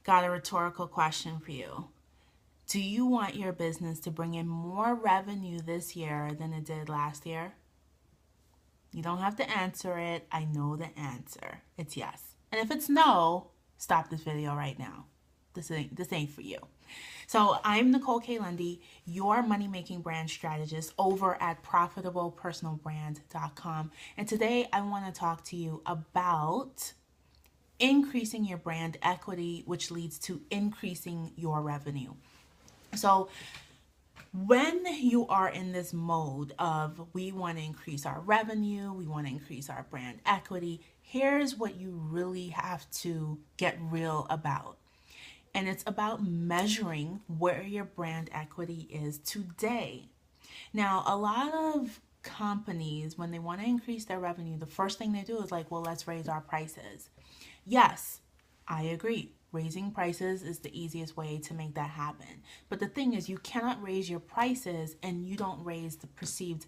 Got a rhetorical question for you. Do you want your business to bring in more revenue this year than it did last year? You don't have to answer it. I know the answer. It's yes. And if it's no, stop this video right now. This ain't for you. So I'm Nicole K. Lundy, your money making brand strategist over at profitablepersonalbrand.com. And today I want to talk to you about increasing your brand equity, which leads to increasing your revenue. So when you are in this mode of we want to increase our revenue, we want to increase our brand equity, here's what you really have to get real about. And it's about measuring where your brand equity is today. Now, a lot of companies, when they want to increase their revenue, the first thing they do is like, well, let's raise our prices. Yes, I agree. Raising prices is the easiest way to make that happen. But the thing is, you cannot raise your prices and you don't raise the perceived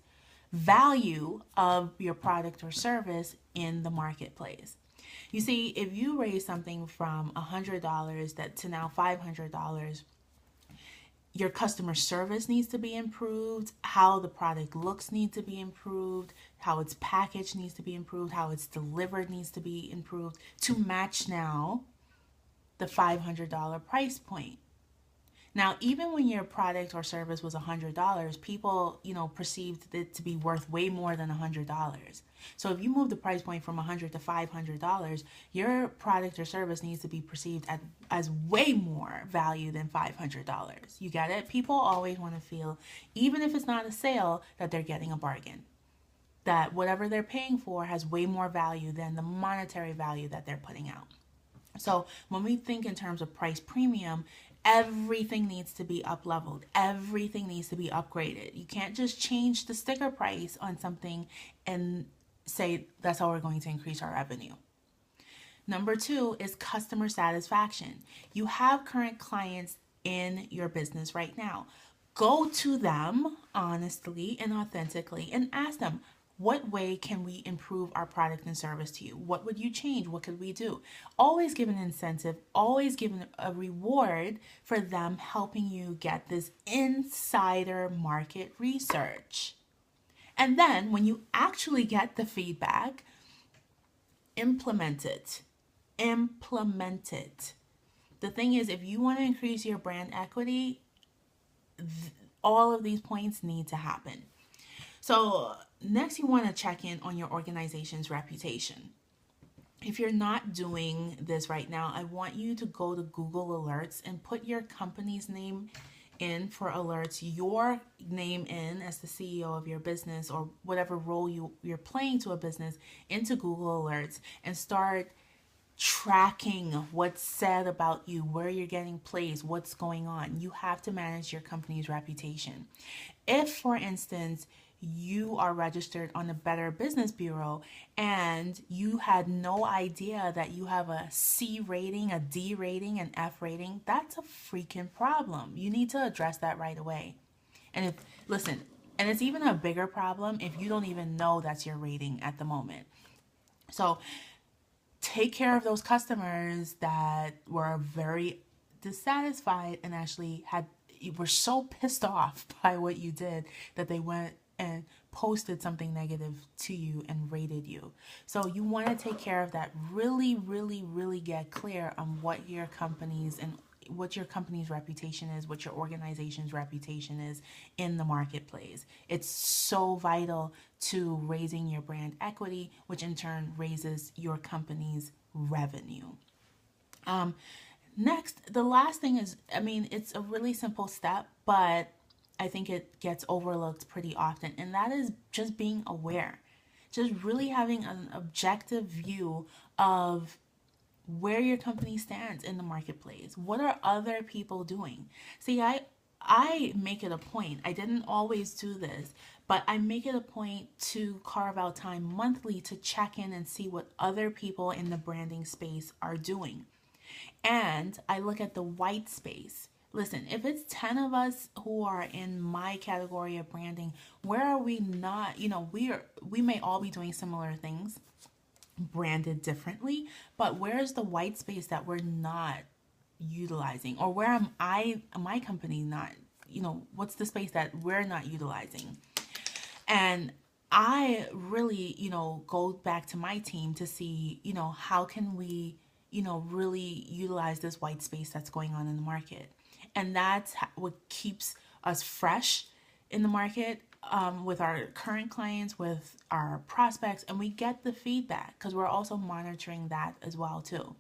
value of your product or service in the marketplace. You see, if you raise something from $100 that to now $500, your customer service needs to be improved, how the product looks needs to be improved, how it's packaged needs to be improved, how it's delivered needs to be improved to match now the $500 price point. Now, even when your product or service was $100, people, perceived it to be worth way more than $100. So if you move the price point from $100 to $500, your product or service needs to be perceived as way more value than $500. You get it? People always want to feel, even if it's not a sale, that they're getting a bargain. That whatever they're paying for has way more value than the monetary value that they're putting out. So when we think in terms of price premium, everything needs to be up leveled. Everything needs to be upgraded. You can't just change the sticker price on something and say that's how we're going to increase our revenue. Number 2 is customer satisfaction. You have current clients in your business right now. Go to them honestly and authentically and ask them, what way can we improve our product and service to you? What would you change? What could we do? Always give an incentive, always give a reward for them helping you get this insider market research. And then when you actually get the feedback, implement it. Implement it. The thing is, if you want to increase your brand equity, all of these points need to happen. So next, you want to check in on your organization's reputation. If you're not doing this right now, I want you to go to Google Alerts and put your company's name in for alerts, your name in as the CEO of your business or whatever role you're playing to a business into Google Alerts and start tracking what's said about you, where you're getting placed, what's going on. You have to manage your company's reputation. If, for instance, you are registered on the Better Business Bureau and you had no idea that you have a C rating, a D rating, an F rating, that's a freaking problem. You need to address that right away. And it's even a bigger problem if you don't even know that's your rating at the moment. So take care of those customers that were very dissatisfied and actually were so pissed off by what you did that they went and posted something negative to you and rated you. So you want to take care of that. Really, really, really get clear on what your company's reputation is, what your organization's reputation is in the marketplace. It's so vital to raising your brand equity, which in turn raises your company's revenue. Next, the last thing is, it's a really simple step, but I think it gets overlooked pretty often, and that is just being aware. Just really having an objective view of where your company stands in the marketplace. What are other people doing? See, I make it a point. I didn't always do this, but I make it a point to carve out time monthly to check in and see what other people in the branding space are doing. And I look at the white space. Listen, if it's 10 of us who are in my category of branding, where are we not? We may all be doing similar things, branded differently, but where's the white space that we're not utilizing, or where am my company not, what's the space that we're not utilizing? And I really, go back to my team to see, how can we, really utilize this white space that's going on in the market. And that's what keeps us fresh in the market, with our current clients, with our prospects, and we get the feedback because we're also monitoring that as well too.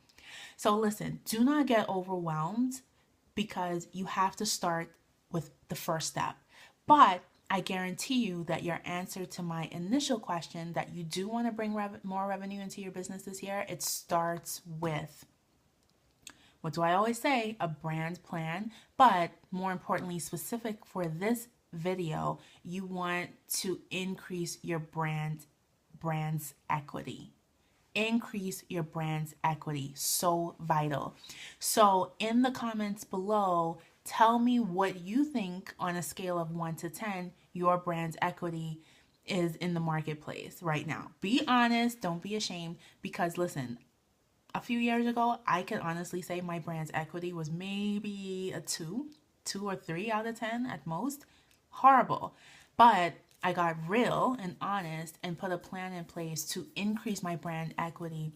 So listen, do not get overwhelmed because you have to start with the first step. But I guarantee you that your answer to my initial question, that you do want to bring more revenue into your business this year, it starts with, what do I always say? A brand plan. But more importantly, specific for this video, you want to increase your brand's equity. Increase your brand's equity. So vital. So in the comments below, tell me what you think on a scale of 1 to 10 your brand's equity is in the marketplace right now. Be honest, don't be ashamed, because listen, a few years ago, I can honestly say my brand's equity was maybe a 2 or 3 out of 10 at most. Horrible. But I got real and honest and put a plan in place to increase my brand equity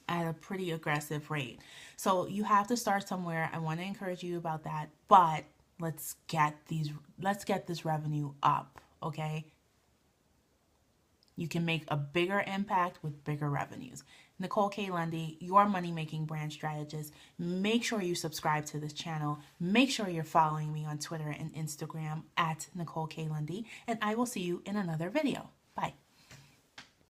at a pretty aggressive rate. So you have to start somewhere. I want to encourage you about that, but let's get this revenue up, okay? You can make a bigger impact with bigger revenues. Nicole K. Lundy, your money-making brand strategist. Make sure you subscribe to this channel. Make sure you're following me on Twitter and Instagram at Nicole K. Lundy, and I will see you in another video.